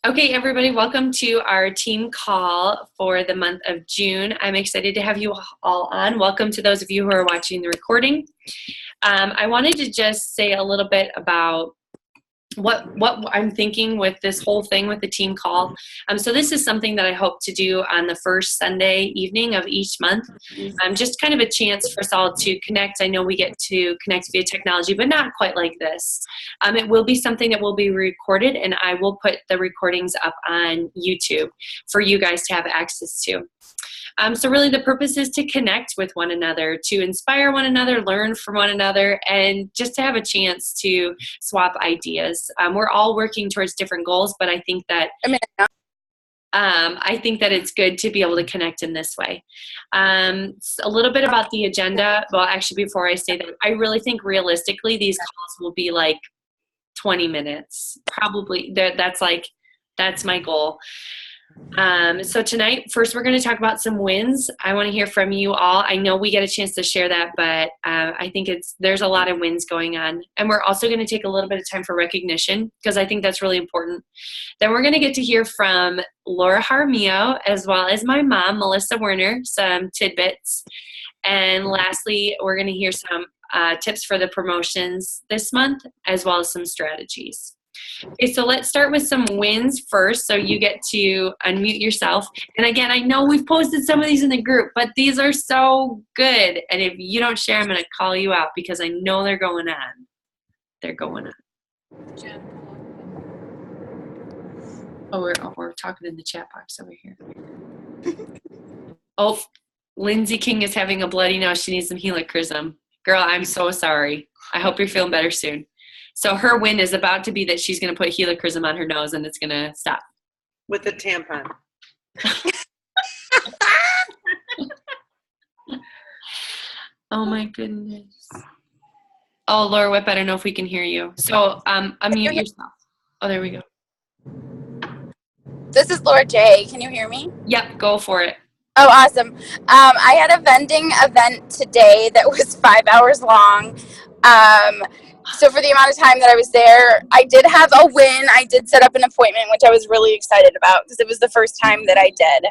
Okay, everybody, welcome to our team call for the month of June. I'm excited to have you all on. Welcome to those of you who are watching the recording. I wanted to just say a little bit about what I'm thinking with this whole thing with the team call. So this is something that I hope to do on the first Sunday evening of each month. Just kind of a chance for us all to connect. I know we get to connect via technology, but not quite like this. It will be something that will be recorded, and I will put the recordings up on YouTube for you guys to have access to. So really the purpose is to connect with one another, to inspire one another, learn from one another, and just to have a chance to swap ideas. We're all working towards different goals, but I think that it's good to be able to connect in this way. A little bit about the agenda. Well, actually, before I say that, I really think realistically these calls will be like 20 minutes. Probably. That's my goal. So tonight, first we're going to talk about some wins. I want to hear from you all. I know we get a chance to share that, but I think there's a lot of wins going on. And we're also going to take a little bit of time for recognition because I think that's really important. Then we're going to get to hear from Laura Jaramillo as well as my mom, Melissa Werner, some tidbits. And lastly, we're going to hear some tips for the promotions this month as well as some strategies. Okay, so let's start with some wins first. So you get to unmute yourself. And again, I know we've posted some of these in the group, but these are so good. And if you don't share, I'm going to call you out because I know they're going on. They're going on. Oh, we're talking in the chat box over here. Oh, Lindsay King is having a bloody nose. She needs some helichrysum. Girl, I'm so sorry. I hope you're feeling better soon. So her win is about to be that she's going to put helichrysum on her nose and it's going to stop. With a tampon. Oh my goodness. Oh, Laura Whip, I don't know if we can hear you. So unmute yourself. Oh, there we go. This is Laura J. Can you hear me? Yep, go for it. Oh, awesome. I had a vending event today that was 5 hours long. So for the amount of time that I was there, I did have a win. I did set up an appointment, which I was really excited about because it was the first time that I did.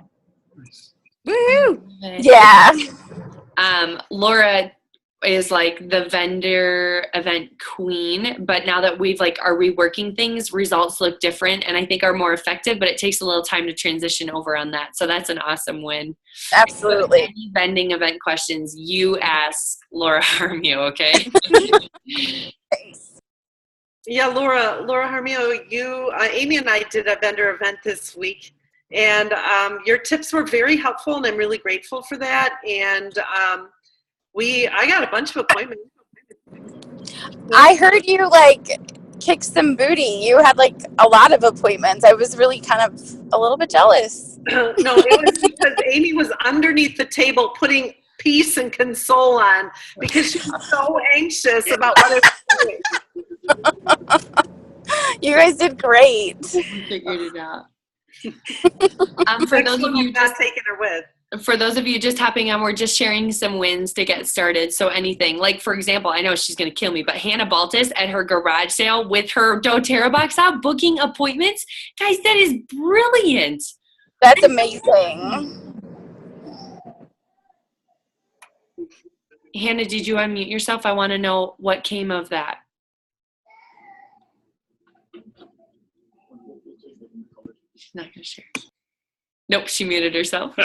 Woohoo! Yeah. Laura is like the vendor event queen, but now that we've are reworking things, results look different and I think are more effective, but it takes a little time to transition over on that. So that's an awesome win. Absolutely. So any vending event questions, you ask Laura Jaramillo, okay? Yeah, Laura Jaramillo, Amy and I did a vendor event this week, and your tips were very helpful, and I'm really grateful for that. And I got a bunch of appointments. I heard you kick some booty. You had a lot of appointments. I was really kind of a little bit jealous. No, it was because Amy was underneath the table putting peace and console on because she was so anxious about what I was doing. You guys did great. We figured it out. For those of you just hopping on, we're just sharing some wins to get started. So anything, for example, I know she's going to kill me, but Hannah Baltus at her garage sale with her doTERRA box out, booking appointments. Guys, that is brilliant. That's amazing. Hannah, did you unmute yourself? I want to know what came of that. She's not going to share. Nope, she muted herself.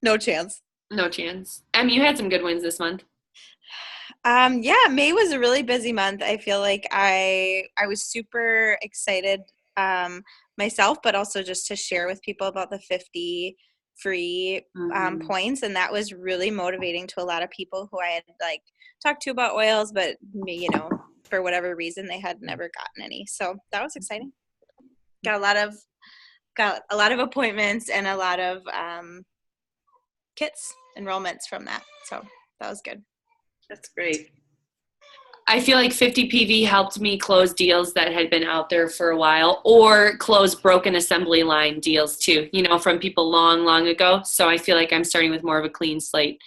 No chance. No chance. You had some good wins this month. Yeah, May was a really busy month. I feel like I was super excited myself, but also just to share with people about the 50 free points, and that was really motivating to a lot of people who I had talked to about oils, but for whatever reason they had never gotten any. So that was exciting. Got a lot of appointments and a lot of kits enrollments from that. So that was good. That's great. I feel like 50 PV helped me close deals that had been out there for a while, or close broken assembly line deals too, from people long, long ago. So I feel like I'm starting with more of a clean slate.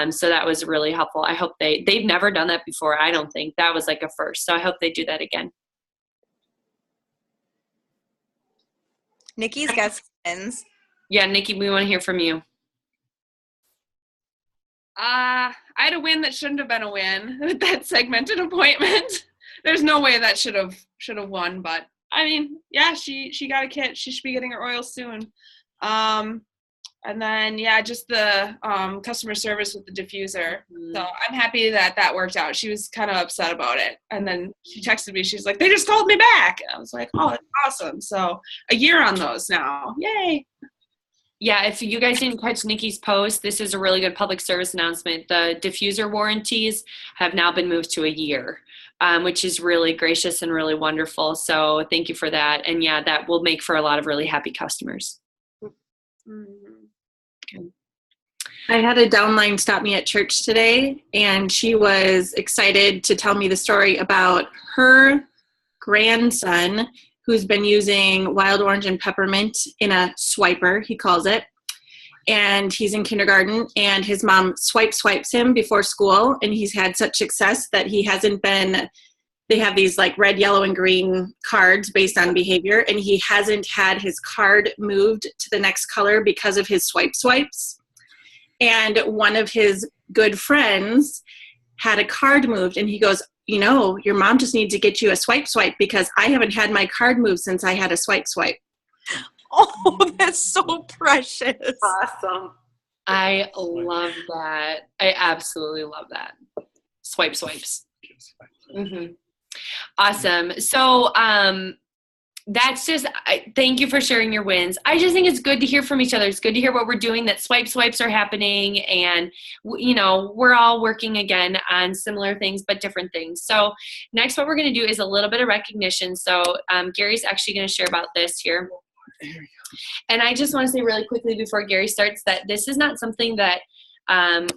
So that was really helpful. I hope they've never done that before. I don't think that was like a first. So I hope they do that again. Nikki's got some wins. Yeah, Nikki, we want to hear from you. I had a win that shouldn't have been a win with that segmented appointment. There's no way that should have won, but I mean, yeah, she got a kit. She should be getting her oil soon. And then just the customer service with the diffuser. So I'm happy that worked out. She was kind of upset about it, and then she texted me. She's like, "They just called me back." I was like, "Oh, that's awesome!" So a year on those now. Yay! Yeah, if you guys didn't catch Nikki's post, this is a really good public service announcement. The diffuser warranties have now been moved to a year, which is really gracious and really wonderful. So thank you for that. And yeah, that will make for a lot of really happy customers. I had a downline stop me at church today, and she was excited to tell me the story about her grandson who's been using wild orange and peppermint in a swiper, he calls it. And he's in kindergarten, and his mom swipes him before school, and he's had such success that he hasn't been, they have these like red, yellow, and green cards based on behavior, and he hasn't had his card moved to the next color because of his swipes. And one of his good friends had a card moved, and he goes, "You know, your mom just needs to get you a swipe because I haven't had my card moved since I had a swipe." Oh, that's so precious. Awesome. I love that. I absolutely love that. Swipes. Mm-hmm. Awesome. So that's just, thank you for sharing your wins. I just think it's good to hear from each other. It's good to hear what we're doing, that swipes are happening, and we're all working again on similar things but different things. So next, what we're going to do is a little bit of recognition. So Gary's actually going to share about this here. And I just want to say really quickly before Gary starts that this is not something that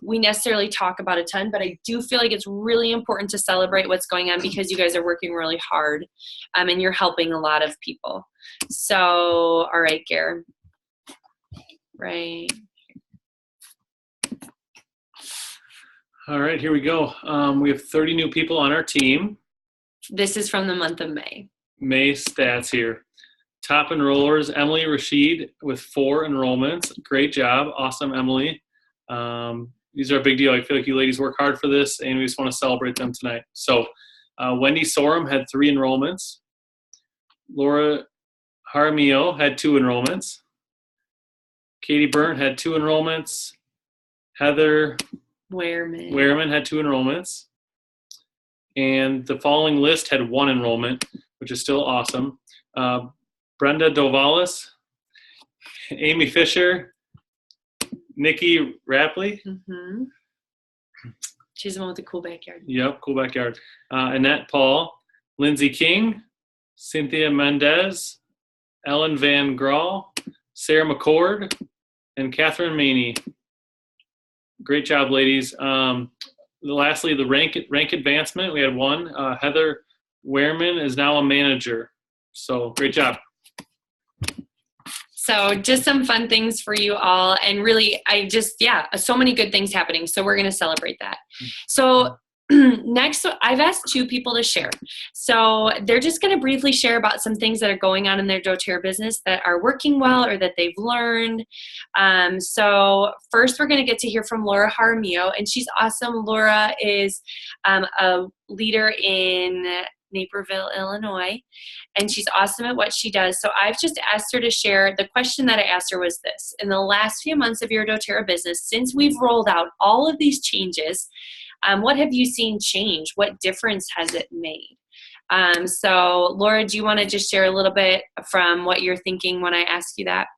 we necessarily talk about a ton, but I do feel like it's really important to celebrate what's going on because you guys are working really hard and you're helping a lot of people. So, all right, Gary. Right. All right, here we go. We have 30 new people on our team. This is from the month of May. May stats here. Top enrollers, Emily Rashid with 4 enrollments. Great job. Awesome, Emily. These are a big deal. I feel like you ladies work hard for this, and we just want to celebrate them tonight. So Wendy Sorum had 3 enrollments. Laura Jaramillo had 2 enrollments. Katie Burnt had 2 enrollments. Heather Wehrman had 2 enrollments. And the following list had 1 enrollment, which is still awesome. Brenda Dovalis, Amy Fisher, Nikki Rapley. Mm-hmm. She's the one with the cool backyard. Yep, cool backyard. Annette Paul, Lindsay King, Cynthia Mendez, Ellen Van Graal, Sarah McCord, and Catherine Maney. Great job, ladies. Lastly, the rank advancement, we had 1. Heather Wehrman is now a manager. So great job. So just some fun things for you all. And really, so many good things happening. So we're going to celebrate that. So next, I've asked 2 people to share. So they're just going to briefly share about some things that are going on in their doTERRA business that are working well or that they've learned. So first, we're going to get to hear from Laura Jaramillo, and she's awesome. Laura is a leader in Naperville, Illinois, and she's awesome at what she does. So I've just asked her to share. The question that I asked her was this: in the last few months of your doTERRA business, since we've rolled out all of these changes, what have you seen change? What difference has it made? So Laura, do you want to just share a little bit from what you're thinking when I ask you that?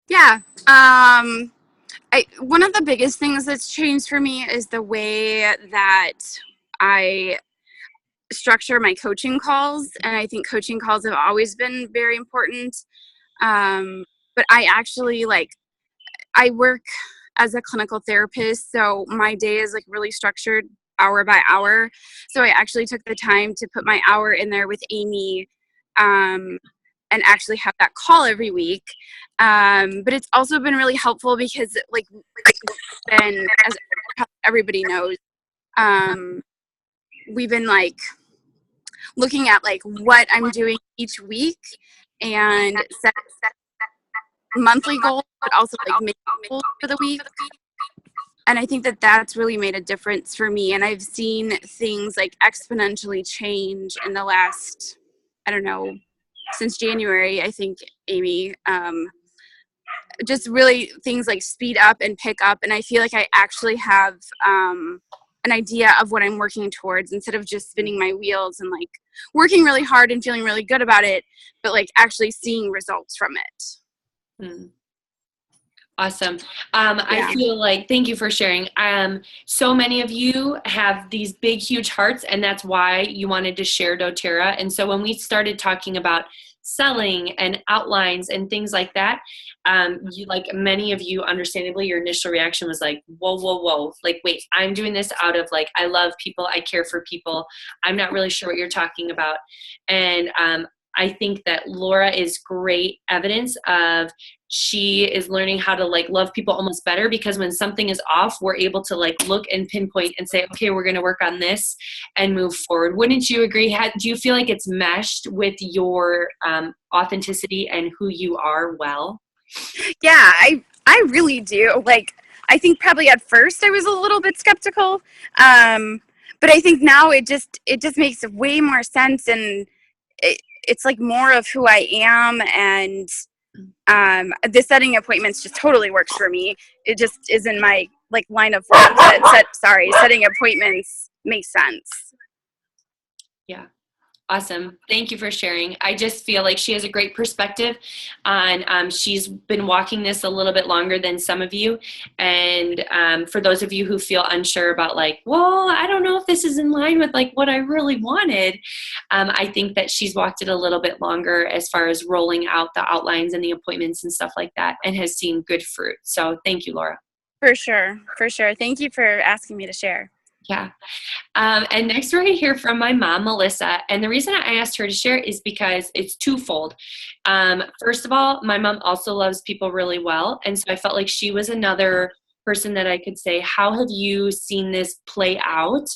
Yeah. One of the biggest things that's changed for me is the way that I structure my coaching calls, and I think coaching calls have always been very important, but I actually I work as a clinical therapist, so my day is really structured hour by hour. So I actually took the time to put my hour in there with Amy, and and actually have that call every week. But it's also been really helpful because like then, as everybody knows, we've been like looking at like what I'm doing each week and set monthly goals, but also like make goals for the week. And I think that that's really made a difference for me. And I've seen things like exponentially change in the last, I don't know, since January, I think, Amy. Just really things like speed up and pick up. And I feel like I actually have an idea of what I'm working towards instead of just spinning my wheels and like working really hard and feeling really good about it, but like actually seeing results from it. Awesome. I feel like, thank you for sharing. So many of you have these big, huge hearts, and that's why you wanted to share doTERRA. And so when we started talking about selling and outlines and things like that, you, like many of you, understandably, your initial reaction was like, whoa. Like, wait, I'm doing this out of like, I love people. I care for people. I'm not really sure what you're talking about. And I think that Laura is great evidence of she is learning how to like love people almost better, because when something is off, we're able to like look and pinpoint and say, okay, we're going to work on this and move forward. Wouldn't you agree? Do you feel like it's meshed with your authenticity and who you are well? Yeah, I really do. Like, I think probably at first I was a little bit skeptical. But I think now it just makes way more sense, and it's like more of who I am, and the setting appointments just totally works for me. It just is in my like line of work setting appointments makes sense. Yeah. Awesome. Thank you for sharing. I just feel like she has a great perspective on, she's been walking this a little bit longer than some of you. And for those of you who feel unsure about like, well, I don't know if this is in line with like what I really wanted. I think that she's walked it a little bit longer as far as rolling out the outlines and the appointments and stuff like that, and has seen good fruit. So thank you, Laura. For sure. Thank you for asking me to share. Yeah. And next we're going to hear from my mom, Melissa. And the reason I asked her to share is because it's twofold. First of all, my mom also loves people really well. And so I felt like she was another person that I could say, how have you seen this play out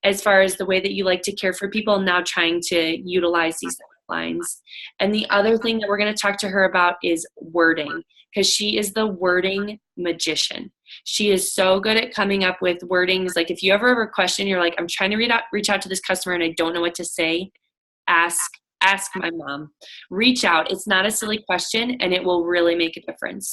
as far as the way that you like to care for people now trying to utilize these lines? And the other thing that we're going to talk to her about is wording, because she is the wording magician. She is so good at coming up with wordings. Like if you ever have a question, you're like, I'm trying to reach out to this customer and I don't know what to say, ask my mom. Reach out. It's not a silly question and it will really make a difference.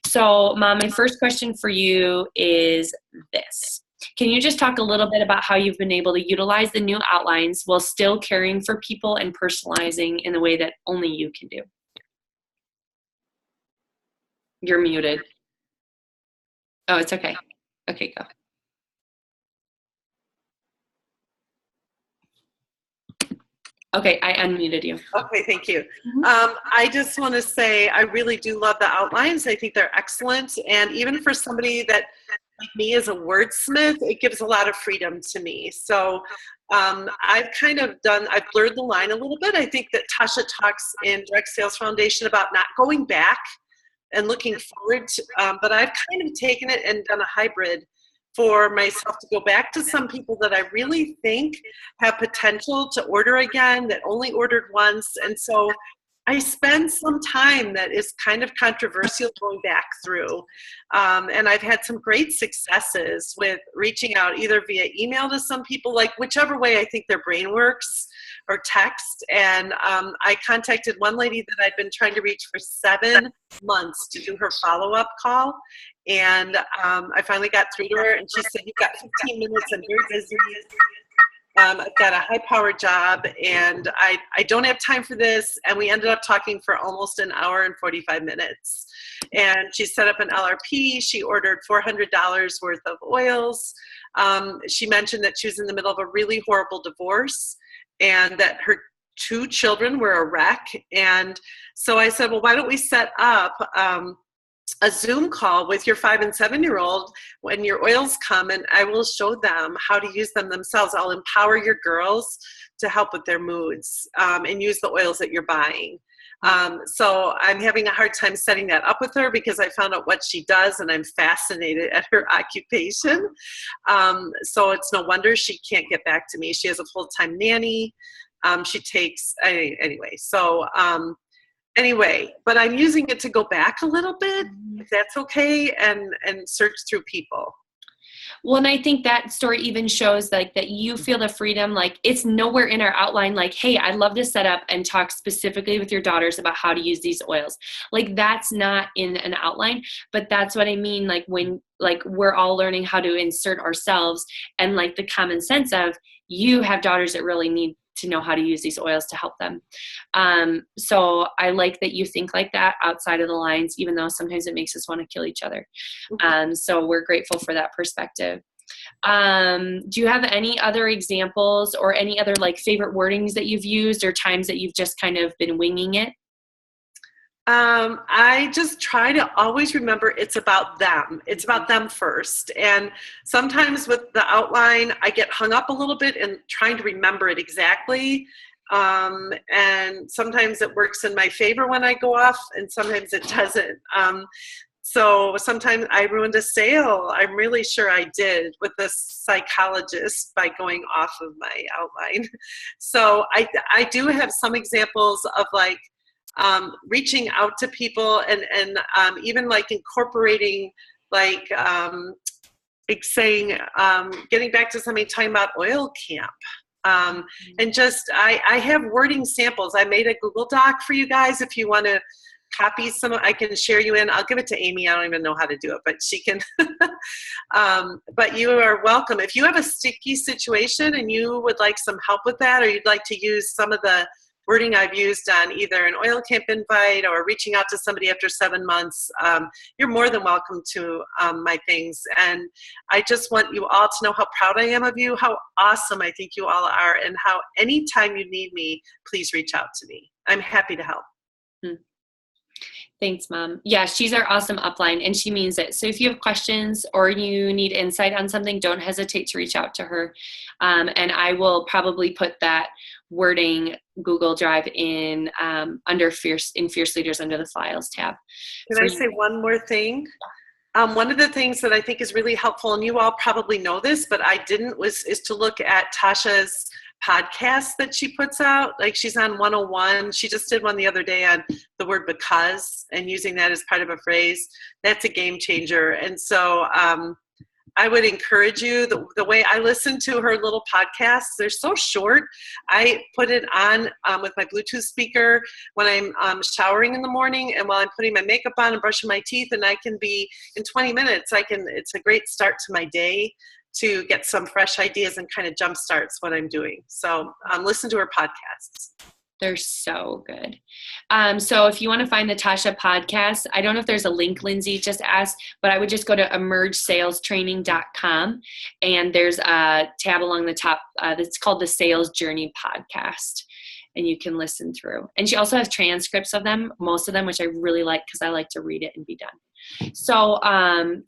So Mom, my first question for you is this. Can you just talk a little bit about how you've been able to utilize the new outlines while still caring for people and personalizing in the way that only you can do? You're muted. Oh, it's okay. Okay, go. Okay, I unmuted you. Okay, thank you. I just want to say I really do love the outlines. I think they're excellent. And even for somebody that, like me, is a wordsmith, it gives a lot of freedom to me. So I've blurred the line a little bit. I think that Tasha talks in Direct Sales Foundation about not going back and looking forward to, but I've kind of taken it and done a hybrid for myself to go back to some people that I really think have potential to order again, that only ordered once. And so I spend some time that is kind of controversial going back through. And I've had some great successes with reaching out either via email to some people, like whichever way I think their brain works, or text. And I contacted one lady that I'd been trying to reach for 7 months to do her follow-up call. And I finally got through to her and she said, you've got 15 minutes, I'm very busy. I've got a high-powered job and I don't have time for this. And we ended up talking for almost an hour and 45 minutes. And she set up an LRP. She ordered $400 worth of oils. She mentioned that she was in the middle of a really horrible divorce and that her 2 children were a wreck. And so I said, well, why don't we set up a Zoom call with your 5 and 7-year-old when your oils come, and I will show them how to use them themselves. I'll empower your girls to help with their moods and use the oils that you're buying. So I'm having a hard time setting that up with her because I found out what she does and I'm fascinated at her occupation. So it's no wonder she can't get back to me. She has a full-time nanny. She takes, anyway, so anyway, but I'm using it to go back a little bit, if that's okay, and search through people. Well, and I think that story even shows like that you feel the freedom, like it's nowhere in our outline, like, hey, I'd love to set up and talk specifically with your daughters about how to use these oils. Like that's not in an outline, but that's what I mean. Like when, like we're all learning how to insert ourselves and like the common sense of you have daughters that really need to know how to use these oils to help them. So I like that you think like that outside of the lines, even though sometimes it makes us want to kill each other. So we're grateful for that perspective. Do you have any other examples or any other like favorite wordings that you've used or times that you've just kind of been winging it? I just try to always remember it's about them. It's about them first. And sometimes with the outline, I get hung up a little bit in trying to remember it exactly. And sometimes it works in my favor when I go off, and sometimes it doesn't. So sometimes I ruined a sale. I'm really sure I did with a psychologist by going off of my outline. So I do have some examples of like, reaching out to people and even like incorporating like saying getting back to somebody talking about oil camp and just I have wording samples. I made a Google Doc for you guys if you want to copy some. I can share you in. I'll give it to Amy. I don't even know how to do it, but she can. But you are welcome. If you have a sticky situation and you would like some help with that, or you'd like to use some of the wording I've used on either an oil camp invite or reaching out to somebody after 7 months, you're more than welcome to my things. And I just want you all to know how proud I am of you, how awesome I think you all are, and how anytime you need me, please reach out to me. I'm happy to help. Thanks, Mom. Yeah, she's our awesome upline, and she means it. So if you have questions or you need insight on something, don't hesitate to reach out to her. And I will probably put that wording Google Drive in under Fierce Leaders under the Files tab. Can I say one more thing? One of the things that I think is really helpful, and you all probably know this, but I didn't, is to look at Tasha's podcast that she puts out. Like she's on 101. She just did one the other day on the word because and using that as part of a phrase. That's a game changer. And so I would encourage you, the way I listen to her little podcasts, they're so short. I put it on with my Bluetooth speaker when I'm showering in the morning and while I'm putting my makeup on and brushing my teeth, and I can be in 20 minutes. It's a great start to my day to get some fresh ideas and kind of jump starts what I'm doing. So listen to her podcasts. They're so good. So if you want to find the Tasha podcast, I don't know if there's a link Lindsay just asked, but I would just go to emergesalestraining.com and there's a tab along the top that's called the Sales Journey Podcast. And you can listen through. And she also has transcripts of them, most of them, which I really like because I like to read it and be done. So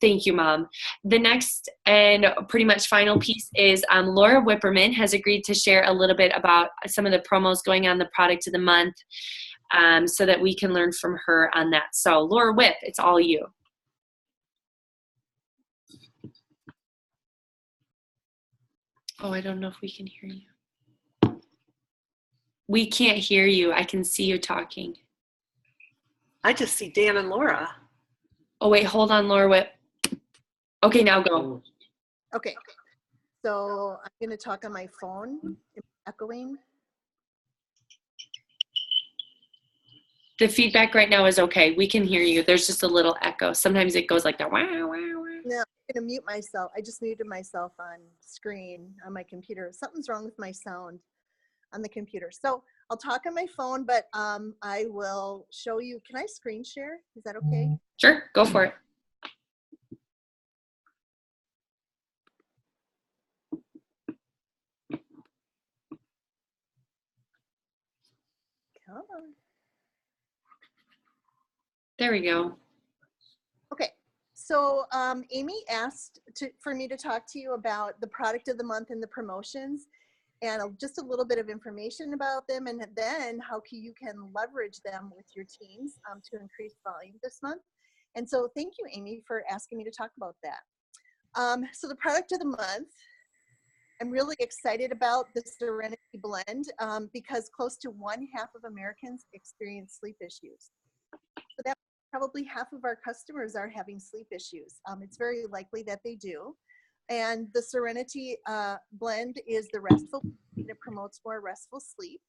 thank you, Mom. The next and pretty much final piece is Laura Whipperman has agreed to share a little bit about some of the promos going on the product of the month so that we can learn from her on that. So Laura Whip, it's all you. Oh, I don't know if we can hear you. We can't hear you. I can see you talking. I just see Dan and Laura. Oh, wait, hold on, Laura Whip. Okay, now go. Okay, so I'm going to talk on my phone. Echoing. The feedback right now is okay. We can hear you. There's just a little echo. Sometimes it goes like that. Wow, wow, wow. No, I'm going to mute myself. I just muted myself on screen on my computer. Something's wrong with my sound on the computer. So I'll talk on my phone, but I will show you. Can I screen share? Is that okay? Sure, go for it. Come on. There we go. Okay, so Amy asked for me to talk to you about the product of the month and the promotions. and just a little bit of information about them, and then how you can leverage them with your teams to increase volume this month. And so thank you, Amy, for asking me to talk about that. So the product of the month, I'm really excited about the Serenity Blend because close to 1/2 of Americans experience sleep issues. So that probably half of our customers are having sleep issues. It's very likely that they do. And the Serenity Blend is the restful, it promotes more restful sleep.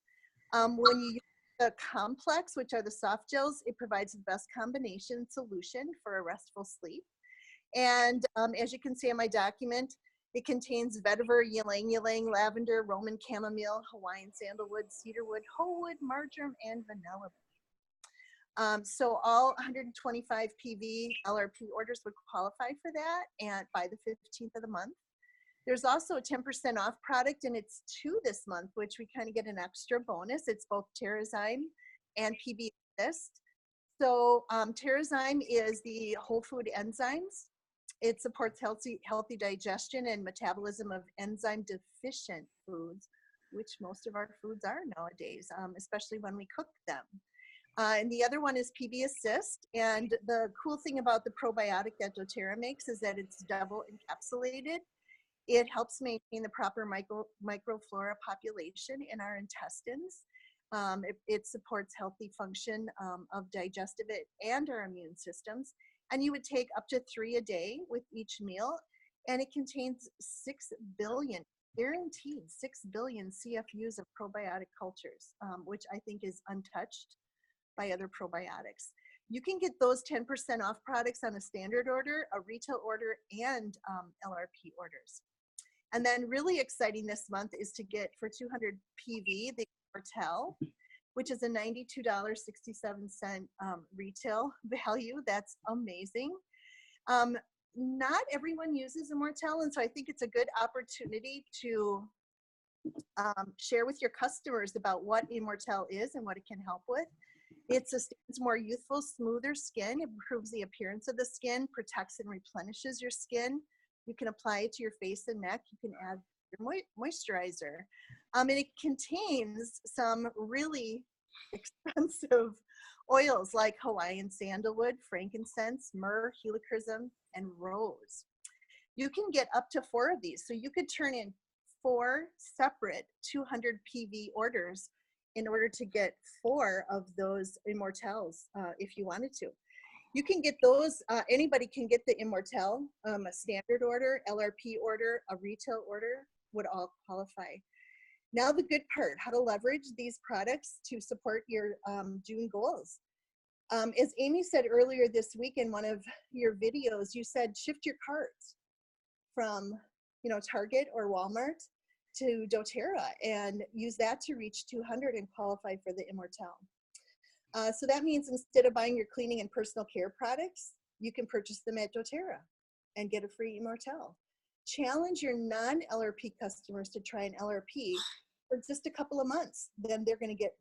When you use the complex, which are the soft gels, it provides the best combination solution for a restful sleep. And as you can see in my document, it contains vetiver, ylang ylang, lavender, Roman chamomile, Hawaiian sandalwood, cedarwood, hoe-wood, marjoram, and vanilla. So all 125 PV LRP orders would qualify for that, and by the 15th of the month. There's also a 10% off product, and it's 2 this month, which we kind of get an extra bonus. It's both Terrazyme and PB Assist. So Terrazyme is the whole food enzymes. It supports healthy digestion and metabolism of enzyme deficient foods, which most of our foods are nowadays, especially when we cook them. And the other one is PB Assist. And the cool thing about the probiotic that doTERRA makes is that it's double encapsulated. It helps maintain the proper microflora population in our intestines. It supports healthy function of digestive and our immune systems. And you would take up to 3 a day with each meal. And it contains 6 billion, guaranteed 6 billion CFUs of probiotic cultures, which I think is untouched by other probiotics. You can get those 10% off products on a standard order, a retail order, and LRP orders. And then really exciting this month is to get for 200 PV, the Immortelle, which is a $92.67 retail value. That's amazing. Not everyone uses Immortelle, and so I think it's a good opportunity to share with your customers about what Immortelle is and what it can help with. It's more youthful, smoother skin. It improves the appearance of the skin, protects and replenishes your skin. You can apply it to your face and neck. You can add your moisturizer. And it contains some really expensive oils like Hawaiian sandalwood, frankincense, myrrh, helichrysum, and rose. You can get up to 4 of these. So you could turn in 4 separate 200 PV orders in order to get 4 of those Immortelles if you wanted to. You can get those, anybody can get the Immortelle, a standard order, LRP order, a retail order would all qualify. Now the good part, how to leverage these products to support your June goals. As Amy said earlier this week in one of your videos, you said shift your cart from Target or Walmart to doTERRA and use that to reach 200 and qualify for the Immortelle. So that means instead of buying your cleaning and personal care products, you can purchase them at doTERRA and get a free Immortelle. Challenge your non-LRP customers to try an LRP for just a couple of months. Then they're going to get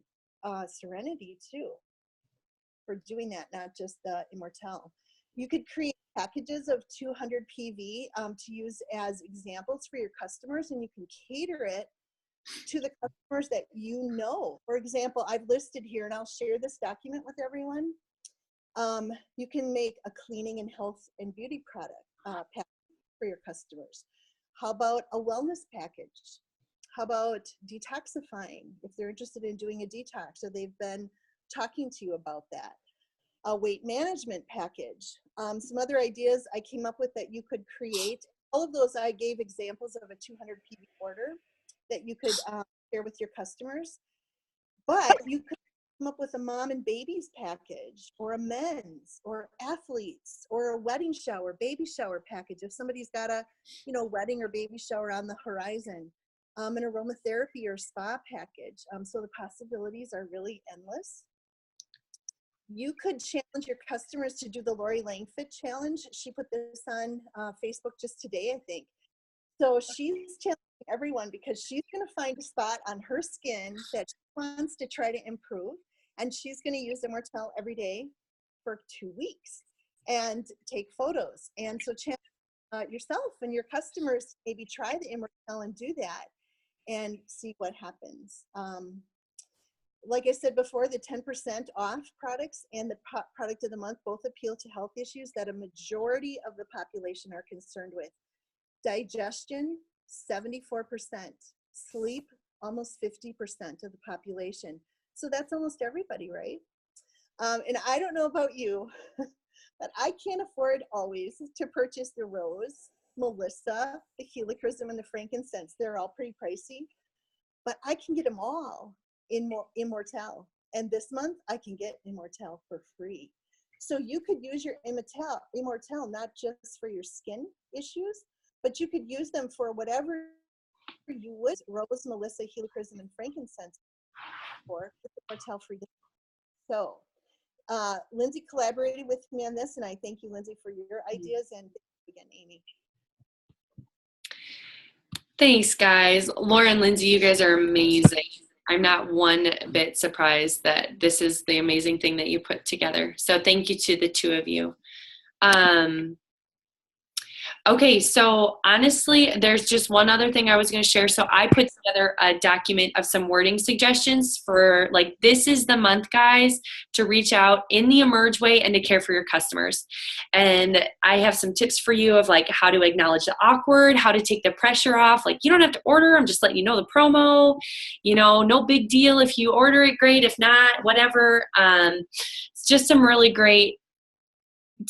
Serenity too for doing that, not just the Immortelle. You could create packages of 200 PV to use as examples for your customers, and you can cater it to the customers that you know. For example, I've listed here, and I'll share this document with everyone. You can make a cleaning and health and beauty product package for your customers. How about a wellness package? How about detoxifying, if they're interested in doing a detox or they've been talking to you about that? A weight management package. Some other ideas I came up with that you could create. All of those I gave examples of a 200 PV order that you could share with your customers. But you could come up with a mom and babies package, or a men's, or athletes, or a wedding shower, baby shower package. If somebody's got a wedding or baby shower on the horizon, an aromatherapy or spa package. So the possibilities are really endless. You could challenge your customers to do the Lori Langford challenge. She put this on Facebook just today, I think. So she's challenging everyone because she's going to find a spot on her skin that she wants to try to improve, and she's going to use Immortelle every day for 2 weeks and take photos. And so challenge yourself and your customers to maybe try the Immortelle and do that. and see what happens. Like I said before, the 10% off products and the product of the month both appeal to health issues that a majority of the population are concerned with. Digestion, 74%. Sleep, almost 50% of the population. So that's almost everybody, right? And I don't know about you, but I can't afford always to purchase the rose, Melissa, the helichrysum, and the frankincense. They're all pretty pricey, but I can get them all in Immortelle. And this month I can get Immortelle for free. So you could use your Immortelle not just for your skin issues, but you could use them for whatever you would. Rose, Melissa, helichrysum, and frankincense for Immortelle free. So Lindsay collaborated with me on this, and I thank you, Lindsay, for your ideas, and thank you again, Amy. Thanks, guys. Laura and Lindsay, you guys are amazing. I'm not one bit surprised that this is the amazing thing that you put together. So thank you to the two of you. Okay, so honestly, there's just one other thing I was going to share. So I put together a document of some wording suggestions for, like, this is the month, guys, to reach out in the Emerge way and to care for your customers. And I have some tips for you of, like, how to acknowledge the awkward, how to take the pressure off. Like, you don't have to order. I'm just letting you know the promo. You know, no big deal. If you order it, great. If not, whatever. It's just some really great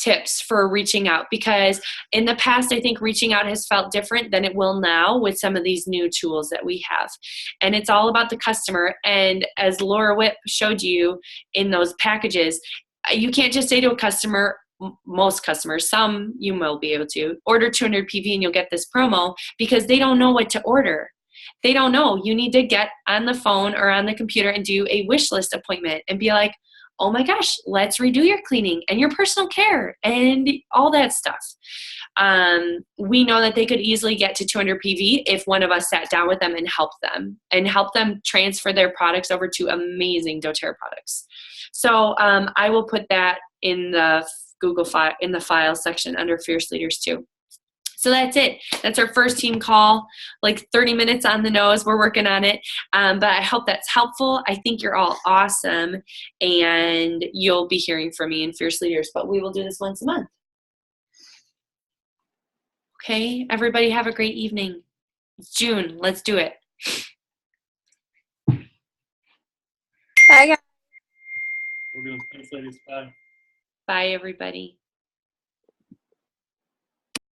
tips for reaching out, because in the past I think reaching out has felt different than it will now with some of these new tools that we have, and it's all about the customer. And as Laura Whip showed you in those packages, you can't just say to a customer, most customers, some you will be able to order 200 PV and you'll get this promo, because they don't know what to order. They don't know. You need to get on the phone or on the computer and do a wish list appointment and be like, oh my gosh, let's redo your cleaning and your personal care and all that stuff. We know that they could easily get to 200 PV if one of us sat down with them and helped them transfer their products over to amazing doTERRA products. So I will put that in the Google file, in the file section under Fierce Leaders too. So that's it. That's our first team call, like 30 minutes on the nose. We're working on it. But I hope that's helpful. I think you're all awesome, and you'll be hearing from me in Fierce Leaders, but we will do this once a month. Okay, everybody have a great evening. It's June. Let's do it. Bye, guys. We're doing thanks, ladies. Bye. Bye, everybody.